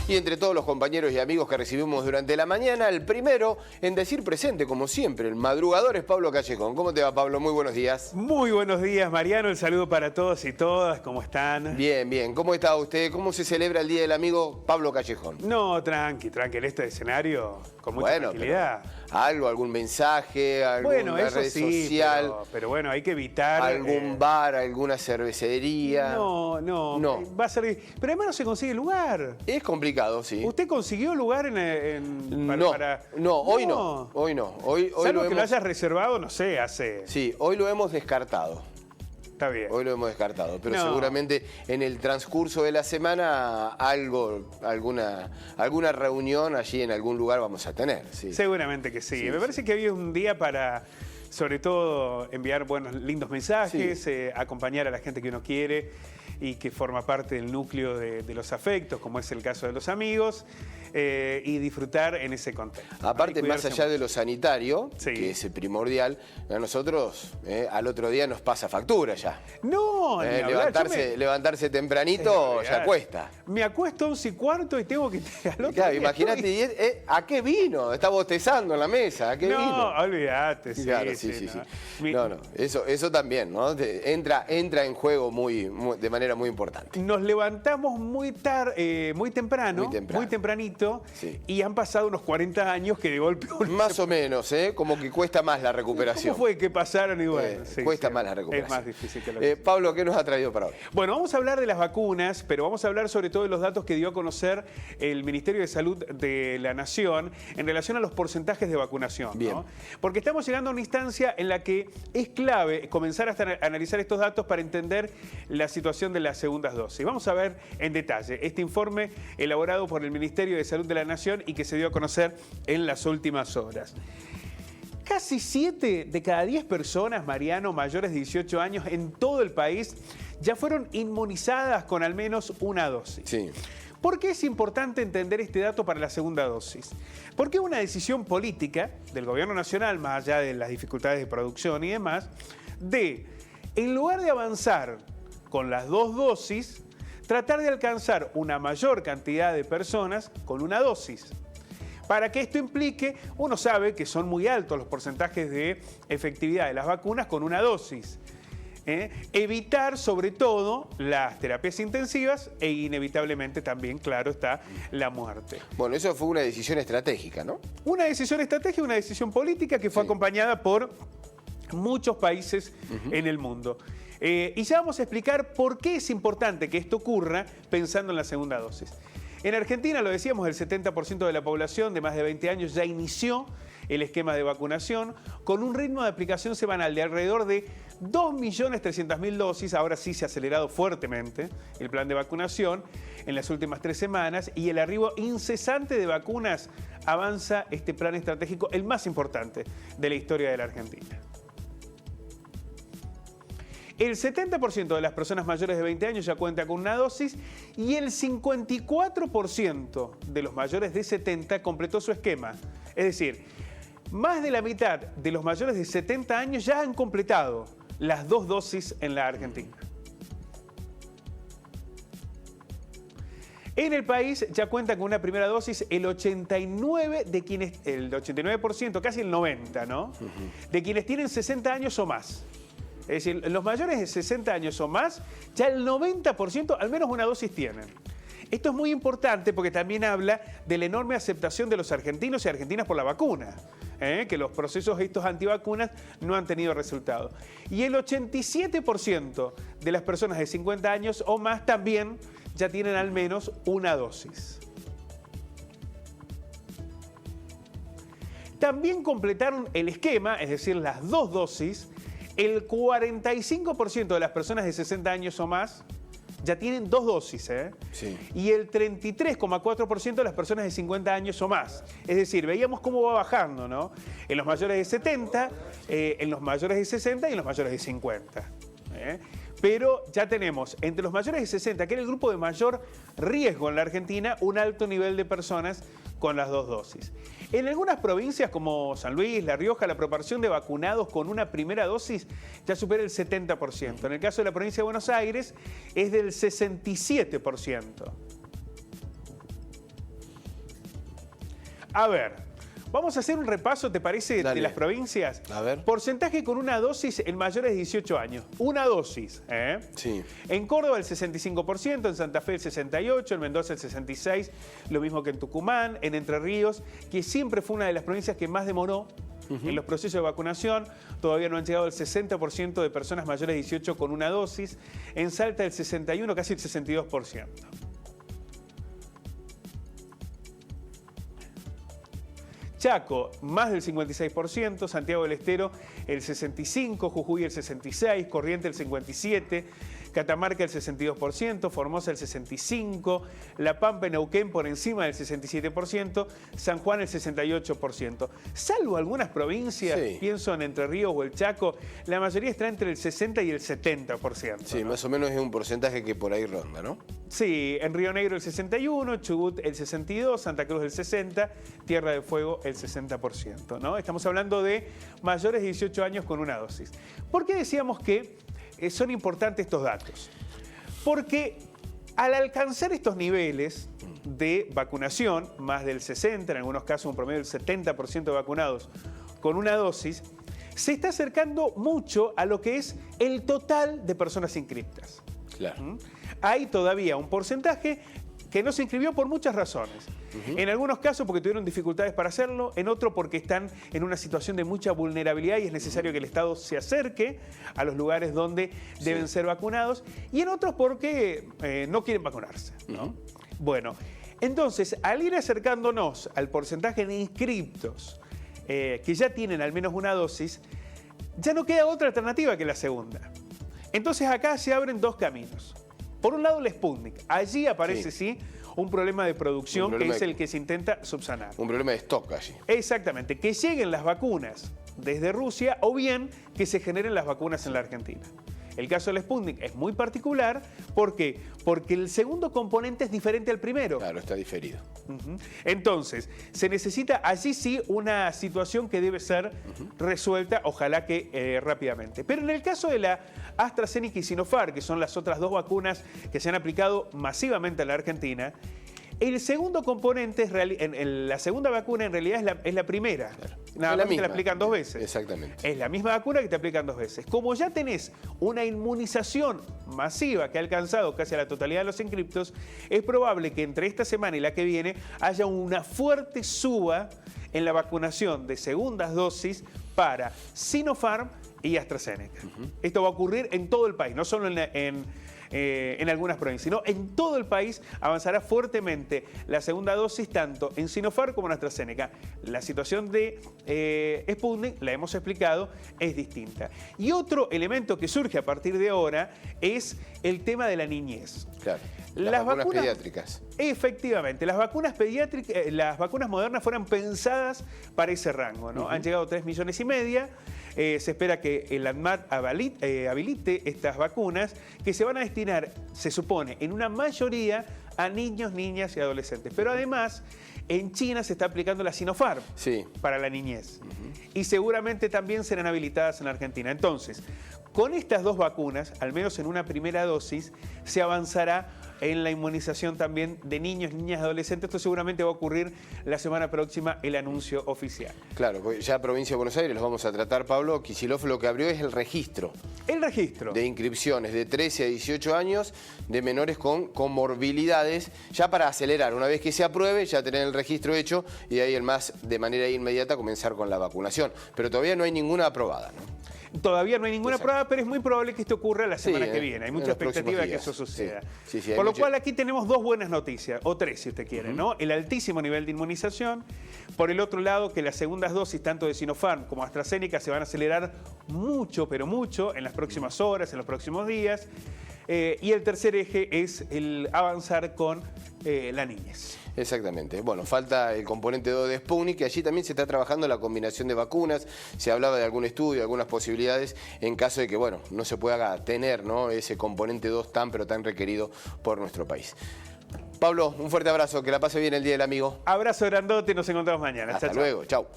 y entre todos los compañeros y amigos que recibimos durante la mañana, el primero en decir presente, como siempre, el madrugador es Pablo Callejón. ¿Cómo te va, Pablo? Muy buenos días. Muy buenos días, Mariano. El saludo para todos y todas. ¿Cómo están? Bien, bien. ¿Cómo está usted? ¿Cómo se celebra el Día del Amigo Pablo Callejón? No, tranqui, en este escenario, con mucha tranquilidad. ¿Algún mensaje, alguna red social? Pero bueno, hay que evitar... ¿Algún bar, alguna cervecería? No. Va a ser... Pero además no se consigue lugar. Es complicado, sí. ¿Usted consiguió lugar No, hoy no. Hoy salvo que lo hayas reservado, no sé, hace... Sí, hoy lo hemos descartado. Está bien. Hoy lo hemos descartado, pero seguramente en el transcurso de la semana alguna reunión allí en algún lugar vamos a tener. Sí. Seguramente que sí. Me parece que hoy es un día para, sobre todo, enviar buenos, lindos mensajes, acompañar a la gente que uno quiere y que forma parte del núcleo de los afectos, como es el caso de los amigos, y disfrutar en ese contexto. Aparte, más allá de lo sanitario, que es primordial, a nosotros al otro día nos pasa factura ya. No, levantarse tempranito ya cuesta. Me acuesto a 11:15 y tengo que... Claro, imagínate, ¿a qué vino? Está bostezando en la mesa, ¿a qué vino? No, olvídate, sí. Claro, sí. Eso también, ¿no? Entra en juego de manera muy importante. Nos levantamos muy temprano, muy tempranito, y han pasado unos 40 años que de golpe... Más o menos, como que cuesta más la recuperación. ¿Cómo fue que pasaron? Y bueno, cuesta más la recuperación. Es más difícil que lo que Pablo, ¿qué nos ha traído para hoy? Bueno, vamos a hablar de las vacunas, pero vamos a hablar sobre todo de los datos que dio a conocer el Ministerio de Salud de la Nación en relación a los porcentajes de vacunación. Bien. ¿No? Porque estamos llegando a una instancia en la que es clave comenzar a analizar estos datos para entender la situación de las segundas dosis. Vamos a ver en detalle este informe elaborado por el Ministerio de Salud de la Nación y que se dio a conocer en las últimas horas. Casi 7 de cada 10 personas, Mariano, mayores de 18 años en todo el país ya fueron inmunizadas con al menos una dosis. Sí. ¿Por qué es importante entender este dato para la segunda dosis? Porque es una decisión política del gobierno nacional, más allá de las dificultades de producción y demás, en lugar de avanzar con las 2 dosis, tratar de alcanzar una mayor cantidad de personas con una dosis. Para que esto implique, uno sabe que son muy altos los porcentajes de efectividad de las vacunas con una dosis. Evitar, sobre todo, las terapias intensivas e inevitablemente también, claro está, la muerte. Bueno, eso fue una decisión estratégica, ¿no? Una decisión estratégica, una decisión política que fue acompañada por muchos países en el mundo. Y ya vamos a explicar por qué es importante que esto ocurra pensando en la segunda dosis. En Argentina, lo decíamos, el 70% de la población de más de 20 años ya inició el esquema de vacunación con un ritmo de aplicación semanal de alrededor de 2.300.000 dosis. Ahora sí se ha acelerado fuertemente el plan de vacunación en las últimas 3 semanas y el arribo incesante de vacunas avanza este plan estratégico, el más importante de la historia de la Argentina. El 70% de las personas mayores de 20 años ya cuenta con una dosis y el 54% de los mayores de 70 completó su esquema. Es decir, más de la mitad de los mayores de 70 años ya han completado las 2 dosis en la Argentina. En el país ya cuenta con una primera dosis el 89%, casi el 90%, ¿no? De quienes tienen 60 años o más. Es decir, los mayores de 60 años o más, ya el 90% al menos una dosis tienen. Esto es muy importante porque también habla de la enorme aceptación de los argentinos y argentinas por la vacuna, que los procesos estos antivacunas no han tenido resultado. Y el 87% de las personas de 50 años o más también ya tienen al menos una dosis. También completaron el esquema, es decir, las 2 dosis, el 45% de las personas de 60 años o más ya tienen 2 dosis, Sí. Y el 33,4% de las personas de 50 años o más. Es decir, veíamos cómo va bajando, ¿no? En los mayores de 70, en los mayores de 60 y en los mayores de 50. Pero ya tenemos entre los mayores de 60, que era el grupo de mayor riesgo en la Argentina, un alto nivel de personas con las 2 dosis. En algunas provincias como San Luis, La Rioja, la proporción de vacunados con una primera dosis ya supera el 70%. En el caso de la provincia de Buenos Aires es del 67%. A ver, vamos a hacer un repaso, ¿te parece, Dale. de las provincias? A ver. Porcentaje con una dosis en mayores de 18 años. Una dosis, ¿eh? Sí. En Córdoba el 65%, en Santa Fe el 68%, en Mendoza el 66%, lo mismo que en Tucumán, en Entre Ríos, que siempre fue una de las provincias que más demoró en los procesos de vacunación. Todavía no han llegado el 60% de personas mayores de 18 con una dosis. En Salta el 61%, casi el 62%. Chaco, más del 56%, Santiago del Estero el 65%, Jujuy el 66%, Corrientes el 57%, Catamarca el 62%, Formosa el 65%, La Pampa y Neuquén por encima del 67%, San Juan el 68%. Salvo algunas provincias, Sí. pienso en Entre Ríos o el Chaco, la mayoría está entre el 60 y el 70%. Sí, ¿no? más o menos es un porcentaje que por ahí ronda, ¿no? Sí, en Río Negro el 61%, Chubut el 62%, Santa Cruz el 60%, Tierra del Fuego el 60%, ¿no? Estamos hablando de mayores de 18 años con una dosis. ¿Por qué decíamos que son importantes estos datos? Porque al alcanzar estos niveles de vacunación, más del 60%, en algunos casos un promedio del 70% de vacunados con una dosis, se está acercando mucho a lo que es el total de personas inscriptas. Claro. Hay todavía un porcentaje que no se inscribió por muchas razones. En algunos casos porque tuvieron dificultades para hacerlo, en otros porque están en una situación de mucha vulnerabilidad y es necesario que el Estado se acerque a los lugares donde deben ser vacunados, y en otros porque no quieren vacunarse, ¿no? Bueno, entonces, al ir acercándonos al porcentaje de inscriptos que ya tienen al menos una dosis, ya no queda otra alternativa que la segunda. Entonces acá se abren dos caminos. Por un lado, el Sputnik. Allí aparece, sí, un problema de producción que es el que se intenta subsanar. Un problema de stock allí. Exactamente, que lleguen las vacunas desde Rusia o bien que se generen las vacunas en la Argentina. El caso del Sputnik es muy particular. ¿Por qué? Porque el segundo componente es diferente al primero. Claro, está diferido. Entonces, se necesita allí sí una situación que debe ser resuelta, ojalá que rápidamente. Pero en el caso de la AstraZeneca y Sinopharm, que son las otras dos vacunas que se han aplicado masivamente en la Argentina, el segundo componente, la segunda vacuna en realidad es la primera. Claro. Nada más que te la aplican 2 veces. Exactamente. Es la misma vacuna que te aplican 2 veces. Como ya tenés una inmunización masiva que ha alcanzado casi a la totalidad de los inscriptos, es probable que entre esta semana y la que viene haya una fuerte suba en la vacunación de segundas dosis para Sinopharm y AstraZeneca. Esto va a ocurrir en todo el país, no solo en algunas provincias, sino en todo el país avanzará fuertemente la segunda dosis, tanto en Sinopharm como en AstraZeneca. La situación de Sputnik, la hemos explicado, es distinta. Y otro elemento que surge a partir de ahora es el tema de la niñez. Claro. Las vacunas pediátricas. Efectivamente, las vacunas pediátricas, las vacunas modernas fueron pensadas para ese rango, ¿no? Han llegado 3,5 millones. Se espera que el ANMAT habilite estas vacunas que se van a destinar, se supone, en una mayoría a niños, niñas y adolescentes. Pero además, en China se está aplicando la Sinopharm para la niñez. Y seguramente también serán habilitadas en Argentina. Entonces, con estas dos vacunas, al menos en una primera dosis, se avanzará en la inmunización también de niños, niñas y adolescentes. Esto seguramente va a ocurrir la semana próxima, el anuncio oficial. Claro, porque ya provincia de Buenos Aires los vamos a tratar, Pablo. Kicillof lo que abrió es el registro. El registro. De inscripciones de 13 a 18 años de menores con comorbilidades, ya para acelerar. Una vez que se apruebe, ya tener el registro hecho y de ahí en más, de manera inmediata, comenzar con la vacunación. Pero todavía no hay ninguna aprobada, ¿no? Todavía no hay ninguna prueba, pero es muy probable que esto ocurra la semana que viene. Hay mucha expectativa de que eso suceda. Por lo cual aquí tenemos dos buenas noticias, o tres si usted quiere, ¿no? El altísimo nivel de inmunización. Por el otro lado, que las segundas dosis, tanto de Sinopharm como AstraZeneca, se van a acelerar mucho, pero mucho, en las próximas horas, en los próximos días. Y el tercer eje es el avanzar con la niñez. Exactamente. Bueno, falta el componente 2 de Sputnik, que allí también se está trabajando la combinación de vacunas. Se hablaba de algún estudio, algunas posibilidades, en caso de que, bueno, no se pueda tener, ¿no?, ese componente 2 tan, pero tan requerido por nuestro país. Pablo, un fuerte abrazo, que la pase bien el Día del Amigo. Abrazo grandote, nos encontramos mañana. Hasta luego, chau.